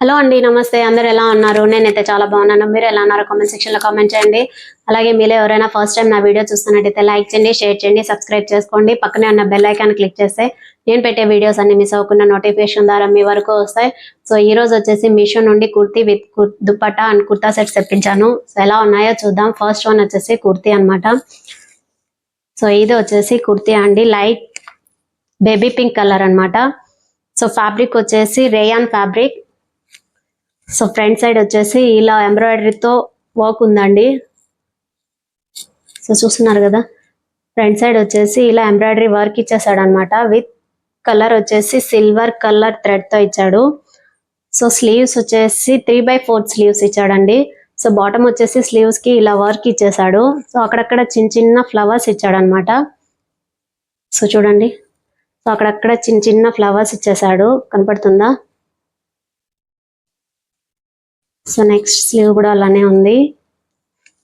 Hello అండి, నమస్తే. అందరు ఎలా ఉన్నారు? నేనైతే చాలా బాగున్నాను. మీరు ఎలా ఉన్నారో కామెంట్ సెక్షన్ లో కామెంట్ చేయండి. అలాగే మీలో ఎవరైనా ఫస్ట్ టైం నా వీడియో చూస్తున్నట్టయితే లైక్ చేయండి, షేర్ చేయండి, సబ్స్క్రైబ్ చేసుకోండి. పక్కనే ఉన్న బెల్ ఐకాన్ క్లిక్ చేస్తే నేను పెట్టే వీడియోస్ అన్ని మిస్ అవ్వకుండా నోటిఫికేషన్ ద్వారా మీ వరకు వస్తాయి. సో ఈ రోజు వచ్చేసి మీషో నుండి kurti with dupatta and kurta sets తెప్పించాను. సో ఎలా ఉన్నాయో చూద్దాం. ఫస్ట్ వన్ వచ్చేసి కుర్తీ అన్నమాట. సో ఇది వచ్చేసి కుర్తీ అండి, లైట్ బేబీ పింక్ కలర్ అన్నమాట. సో ఫ్యాబ్రిక్ వచ్చేసి rayon fabric. So front side వచ్చేసి ఇలా ఎంబ్రాయిడరీతో వర్క్ ఉందండి. సో చూస్తున్నారు కదా, ఫ్రంట్ సైడ్ వచ్చేసి ఇలా ఎంబ్రాయిడరీ వర్క్ ఇచ్చేసాడు అనమాట. విత్ కలర్ వచ్చేసి సిల్వర్ కలర్ థ్రెడ్ తో ఇచ్చాడు. సో స్లీవ్స్ వచ్చేసి 3/4 స్లీవ్స్ ఇచ్చాడండి. సో బాటమ్ వచ్చేసి స్లీవ్స్ కి ఇలా వర్క్ ఇచ్చేసాడు. సో అక్కడక్కడ చిన్న చిన్న ఫ్లవర్స్ ఇచ్చాడు అనమాట. సో చూడండి, సో అక్కడక్కడ చిన్న చిన్న ఫ్లవర్స్ ఇచ్చేసాడు, కనపడుతుందా? సో నెక్స్ట్ స్లీవ్ కూడా అలానే ఉంది.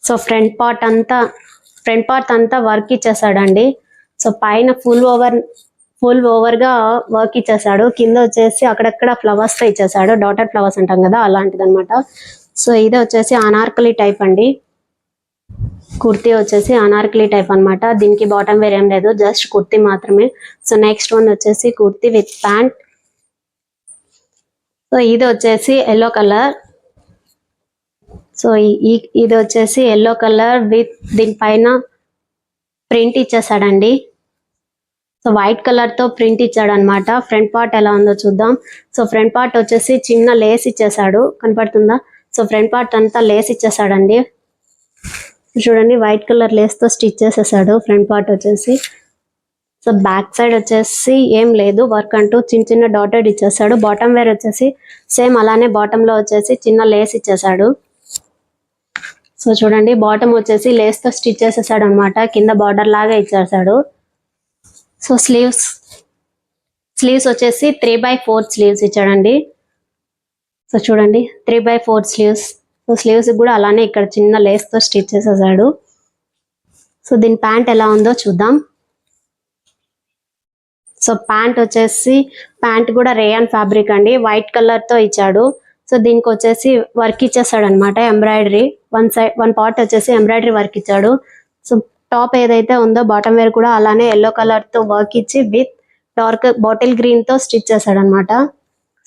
సో ఫ్రంట్ పార్ట్ అంతా వర్క్ ఇచ్చేసాడండి. సో పైన ఫుల్ ఓవర్ గా వర్క్ ఇచ్చేసాడు. కింద వచ్చేసి అక్కడక్కడ ఫ్లవర్స్ తో ఇచ్చేసాడు, డాటర్ ఫ్లవర్స్ అంటాం కదా, అలాంటిది అనమాట. సో ఇది వచ్చేసి అనార్కలి టైప్ అండి. కుర్తీ వచ్చేసి అనార్కలి టైప్ అనమాట. దీనికి బాటమ్ వేర్ ఏం లేదు, జస్ట్ కుర్తీ మాత్రమే. సో నెక్స్ట్ వన్ వచ్చేసి కుర్తీ విత్ ప్యాంట్. సో ఇది వచ్చేసి ఎల్లో కలర్. సో ఇది వచ్చేసి ఎల్లో కలర్ విత్ దీనిపైన ప్రింట్ ఇచ్చేసాడండి. సో వైట్ కలర్ తో ప్రింట్ ఇచ్చాడు అనమాట. ఫ్రంట్ పార్ట్ ఎలా ఉందో చూద్దాం. సో ఫ్రంట్ పార్ట్ వచ్చేసి చిన్న లేస్ ఇచ్చేసాడు, కనపడుతుందా? సో ఫ్రంట్ పార్ట్ అంతా లేస్ ఇచ్చేసాడండి. చూడండి, వైట్ కలర్ లేస్ తో స్టిచ్ చేసేసాడు ఫ్రంట్ పార్ట్ వచ్చేసి. సో బ్యాక్ సైడ్ వచ్చేసి ఏం లేదు వర్క్ అంటూ, చిన్న చిన్న డాటెడ్ ఇచ్చేసాడు. బాటమ్ వేర్ వచ్చేసి సేమ్ అలానే బాటమ్ లో వచ్చేసి చిన్న లేస్ ఇచ్చేసాడు. సో చూడండి, బాటమ్ వచ్చేసి లేస్ తో స్టిచ్ చేసేసాడు అనమాట, కింద బార్డర్ లాగా ఇచ్చేసాడు. సో స్లీవ్స్ వచ్చేసి 3/4 స్లీవ్స్ ఇచ్చాడండి. సో చూడండి, 3/4 స్లీవ్స్. సో స్లీవ్స్ కూడా అలానే ఇక్కడ చిన్న లేస్ తో స్టిచ్ చేసేసాడు. సో దీని ప్యాంట్ ఎలా ఉందో చూద్దాం. సో ప్యాంట్ కూడా రేయాన్ ఫ్యాబ్రిక్ అండి, వైట్ కలర్ తో ఇచ్చాడు. సో దీనికి వచ్చేసి వర్క్ ఇచ్చేసాడు అనమాట, ఎంబ్రాయిడరీ. వన్ పార్ట్ వచ్చేసి ఎంబ్రాయిడరీ వర్క్ ఇచ్చాడు. సో టాప్ ఏదైతే ఉందో బాటమ్ వేర్ కూడా అలానే ఎల్లో కలర్ తో వర్క్ ఇచ్చి విత్ డార్క్ బాటిల్ గ్రీన్ తో స్టిచ్ చేశాడు అనమాట.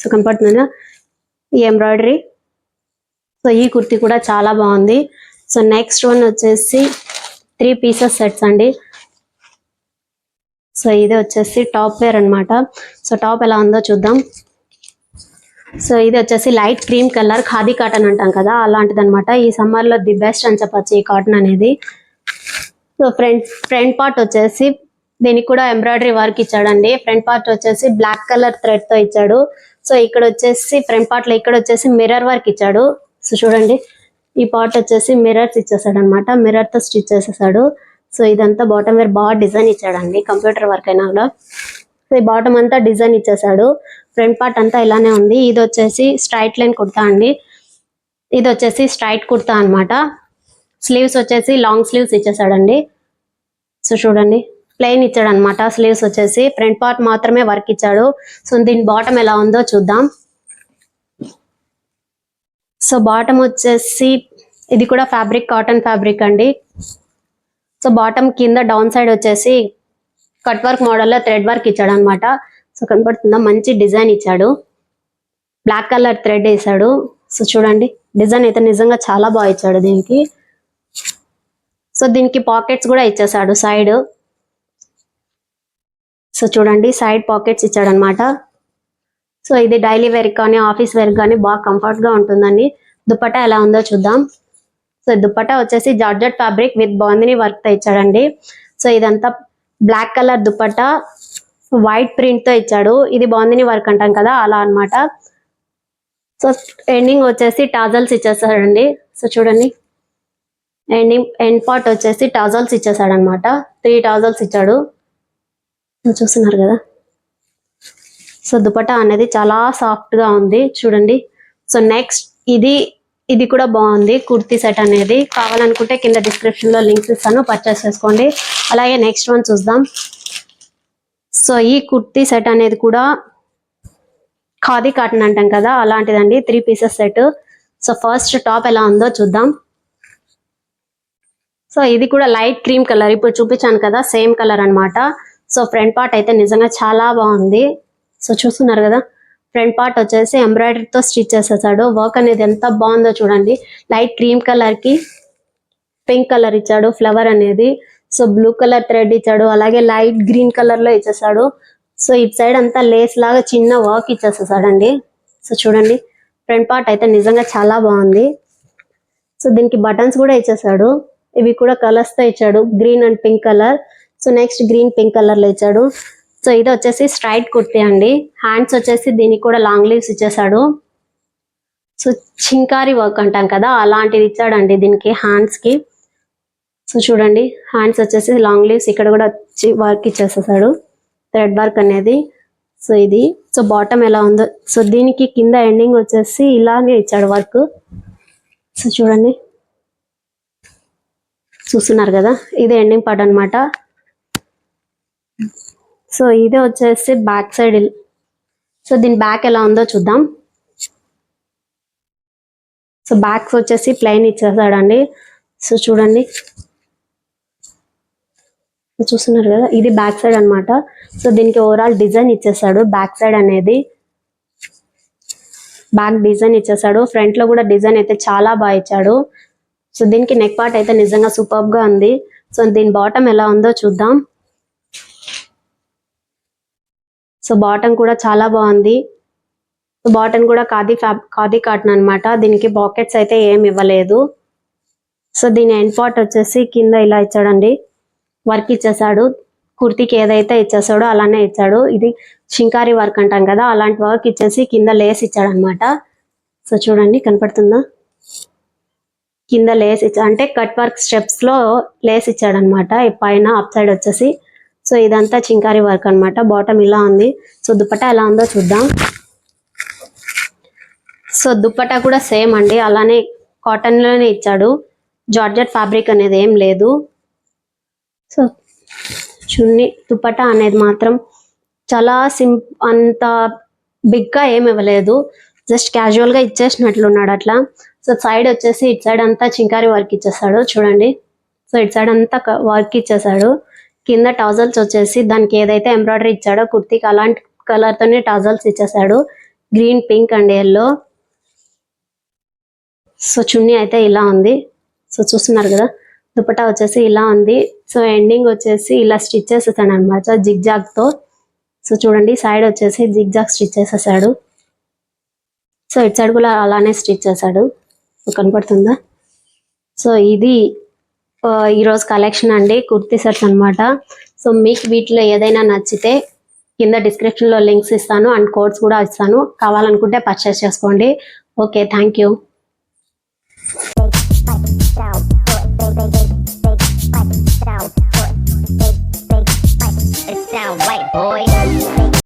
సో కనపడుతుందా ఈ ఎంబ్రాయిడరీ? సో ఈ కుర్తీ కూడా చాలా బాగుంది. సో నెక్స్ట్ వన్ వచ్చేసి 3 పీసెస్ సెట్స్ అండి. సో ఇది వచ్చేసి టాప్ వేర్ అనమాట. సో టాప్ ఎలా ఉందో చూద్దాం. సో ఇది వచ్చేసి light cream colour, khadi cotton అంటాం కదా, అలాంటిది అనమాట. ఈ సమ్మర్ లో ది బెస్ట్ అని చెప్పచ్చు ఈ కాటన్ అనేది. సో ఫ్రంట్ పార్ట్ వచ్చేసి దీనికి కూడా ఎంబ్రాయిడరీ వర్క్ ఇచ్చాడండి. ఫ్రంట్ పార్ట్ వచ్చేసి బ్లాక్ కలర్ థ్రెడ్ తో ఇచ్చాడు. సో ఇక్కడ వచ్చేసి ఫ్రంట్ పార్ట్ లో ఇక్కడ వచ్చేసి మిర్రర్ వర్క్ ఇచ్చాడు. సో చూడండి, ఈ పార్ట్ వచ్చేసి మిర్రర్స్ ఇచ్చేసాడు అనమాట, మిర్రర్ తో స్టిచ్ చేసేసాడు. సో ఇదంతా బాటమ్ వేర్ బాగా డిజైన్ ఇచ్చాడండి, కంప్యూటర్ వర్క్ అయినా కూడా. సో ఈ బాటమ్ అంతా డిజైన్ ఇచ్చేసాడు. ఫ్రంట్ పార్ట్ అంతా ఇలానే ఉంది. ఇది వచ్చేసి స్ట్రైట్ లైన్ కుర్తా అండి. ఇది వచ్చేసి స్ట్రైట్ కుర్తా అనమాట. స్లీవ్స్ వచ్చేసి లాంగ్ స్లీవ్స్ ఇచ్చేసాడండి. సో చూడండి, ప్లెయిన్ ఇచ్చాడు అనమాట స్లీవ్స్ వచ్చేసి. ఫ్రంట్ పార్ట్ మాత్రమే వర్క్ ఇచ్చాడు. సో దీని బాటమ్ ఎలా ఉందో చూద్దాం. సో బాటమ్ వచ్చేసి ఇది కూడా ఫ్యాబ్రిక్ కాటన్ ఫ్యాబ్రిక్ అండి. సో బాటమ్ కింద డౌన్ సైడ్ వచ్చేసి కట్ వర్క్ మోడల్లో థ్రెడ్ వర్క్ ఇచ్చాడు అనమాట. సో కనపడుతుందా, మంచి డిజైన్ ఇచ్చాడు, బ్లాక్ కలర్ థ్రెడ్ వేసాడు. సో చూడండి, డిజైన్ అయితే నిజంగా చాలా బాగా ఇచ్చాడు దీనికి. సో దీనికి పాకెట్స్ కూడా ఇచ్చేసాడు సైడ్. సో చూడండి, సైడ్ పాకెట్స్ ఇచ్చాడు అనమాట. సో ఇది డైలీ వేర్ కానీ ఆఫీస్ వేర్ కానీ బాగా కంఫర్ట్ గా ఉంటుందండి. దుపట్టా ఎలా ఉందో చూద్దాం. సో దుపట్టా వచ్చేసి georgette fabric with bandhani work తో ఇచ్చాడండి. సో ఇదంతా black colour dupatta white print తో ఇచ్చాడు. ఇది బాందిని వర్క్ అంటాం కదా, అలా అనమాట. సో ఎండింగ్ వచ్చేసి టాజల్స్ ఇచ్చేసాడండి. సో చూడండి, ఎండ్ పార్ట్ వచ్చేసి టాజల్స్ ఇచ్చేసాడు అనమాట. 3 టాజల్స్ ఇచ్చాడు, చూస్తున్నారు కదా. సో దుపట్టా అనేది చాలా సాఫ్ట్ గా ఉంది చూడండి. సో నెక్స్ట్ ఇది కూడా బాగుంది కుర్తీ సెట్ అనేది. కావాలనుకుంటే కింద డిస్క్రిప్షన్ లో లింక్స్ ఇస్తాను, పర్చేస్ చేసుకోండి. అలాగే నెక్స్ట్ వన్ చూద్దాం. సో ఈ కుర్తీ సెట్ అనేది కూడా ఖాదీ కాటన్ అంటాం కదా అలాంటిదండి 3 pieces set. So first top ఎలా ఉందో చూద్దాం. సో ఇది కూడా లైట్ క్రీమ్ కలర్, ఇప్పుడు చూపించాను కదా సేమ్ కలర్ అన్నమాట. సో ఫ్రంట్ పార్ట్ అయితే నిజంగా చాలా బాగుంది. సో చూస్తున్నారు కదా, ఫ్రంట్ పార్ట్ వచ్చేసి ఎంబ్రాయిడరీతో స్టిచ్ చేసేసాడు. వర్క్ అనేది ఎంత బాగుందో చూడండి. లైట్ క్రీమ్ కలర్ కి పింక్ కలర్ ఇచ్చాడు ఫ్లవర్ అనేది. సో బ్లూ కలర్ థ్రెడ్ ఇచ్చాడు, అలాగే లైట్ గ్రీన్ కలర్ లో ఇచ్చేసాడు. సో ఇటు సైడ్ అంతా లేస్ లాగా చిన్న వర్క్ ఇచ్చేసేసాడండి. సో చూడండి, ఫ్రంట్ పార్ట్ అయితే నిజంగా చాలా బాగుంది. సో దీనికి బటన్స్ కూడా ఇచ్చేసాడు, ఇవి కూడా కలర్స్ తో ఇచ్చాడు, green and pink colour. So next green pink colour లో ఇచ్చాడు. సో ఇది వచ్చేసి స్ట్రైట్ కుర్తీ అండి. హ్యాండ్స్ వచ్చేసి దీనికి కూడా లాంగ్ లీవ్స్ ఇచ్చేసాడు. సో చింకారి వర్క్ అంటాం కదా అలాంటిది ఇచ్చాడండి దీనికి హ్యాండ్స్ కి. సో చూడండి, హ్యాండ్స్ వచ్చేసి లాంగ్ లీవ్స్, ఇక్కడ కూడా వర్క్ ఇచ్చేసేసాడు, థ్రెడ్ వర్క్ అనేది. సో ఇది సో బాటమ్ ఎలా ఉందో, సో దీనికి కింద ఎండింగ్ వచ్చేసి ఇలాగే ఇచ్చాడు వర్క్. సో చూడండి, చూస్తున్నారు కదా, ఇది ఎండింగ్ పార్ట్ అన్నమాట. సో ఇది వచ్చేసి బ్యాక్ సైడ్. సో దీని బ్యాక్ ఎలా ఉందో చూద్దాం. సో బ్యాక్ వచ్చేసి ప్లెయిన్ ఇచ్చేసాడండి. సో చూడండి, చూస్తున్నారు కదా, ఇది బ్యాక్ సైడ్ అన్నమాట. సో దీనికి ఓవరాల్ డిజైన్ ఇచ్చేసాడు, బ్యాక్ సైడ్ అనేది బ్యాక్ డిజైన్ ఇచ్చేసాడు. ఫ్రంట్ లో కూడా డిజైన్ అయితే చాలా బాగా ఇచ్చాడు. సో దీనికి నెక్ పార్ట్ అయితే నిజంగా సూపర్ గా ఉంది. సో దీని బాటమ్ ఎలా ఉందో చూద్దాం. సో బాటమ్ కూడా చాలా బాగుంది. సో బాటమ్ కూడా ఖాదీ కాటన్ అన్నమాట. దీనికి పాకెట్స్ అయితే ఏమి ఇవ్వలేదు. సో దీని ఎండ్ పార్ట్ వచ్చేసి కింద ఇలా ఇచ్చాడండి, వర్క్ ఇచ్చేసాడు. కుర్తీకి ఏదైతే ఇచ్చేసాడో అలానే ఇచ్చాడు. ఇది షింకారి వర్క్ అంటాం కదా అలాంటి వర్క్ ఇచ్చేసి కింద లేస్ ఇచ్చాడు అనమాట. సో చూడండి, కనపడుతుందా, కింద లేస్ ఇచ్చా అంటే కట్ వర్క్ స్టెప్స్ లో లేస్ ఇచ్చాడు అనమాట పైన అప్ సైడ్ వచ్చేసి. సో ఇదంతా చింకారి వర్క్ అన్నమాట. బాటమ్ ఇలా ఉంది. సో దుపట్టా ఎలా ఉందో చూద్దాం. సో దుపట్టా కూడా సేమ్ అండి, అలానే కాటన్ లోనే ఇచ్చాడు, జార్జెట్ ఫ్యాబ్రిక్ అనేది ఏం లేదు. సో చున్నీ దుపట్టా అనేది మాత్రం చాలా అంత బిగ్ గా ఏమి ఇవ్వలేదు, జస్ట్ క్యాజువల్ గా ఇచ్చేసినట్లున్నాడు అట్లా. సో సైడ్ వచ్చేసి ఇటు సైడ్ అంతా చింకారి వర్క్ ఇచ్చేసాడు చూడండి. సో ఇటు సైడ్ అంతా వర్క్ ఇచ్చేసాడు. కింద టజల్స్ వచ్చేసి దానికి ఏదైతే ఎంబ్రాయిడరీ ఇచ్చాడో కుర్తీకి అలాంటి కలర్ తోనే టజల్స్ ఇచ్చేసాడు, green pink and yellow. So chunni అయితే ఇలా ఉంది. సో చూస్తున్నారు కదా, దుపట్టా వచ్చేసి ఇలా ఉంది. సో ఎండింగ్ వచ్చేసి ఇలా స్టిచ్ చేసేసాడు అనమాట జిగ్ జాగ్ తో. సో చూడండి, సైడ్ వచ్చేసి జిగ్ జాగ్ స్టిచ్ చేసేసాడు. సో ఇటు సైడ్ కూడా అలానే స్టిచ్ చేశాడు, కనపడుతుందా. సో ఇది ఈరోజు కలెక్షన్ అండి, కుర్తీ సెట్స్ అనమాట. సో మీకు వీటిలో ఏదైనా నచ్చితే కింద డిస్క్రిప్షన్ లో లింక్స్ ఇస్తాను అండ్ కోడ్స్ కూడా ఇస్తాను, కావాలనుకుంటే పర్చేస్ చేసుకోండి. Okay, thank you. It's down, white boy.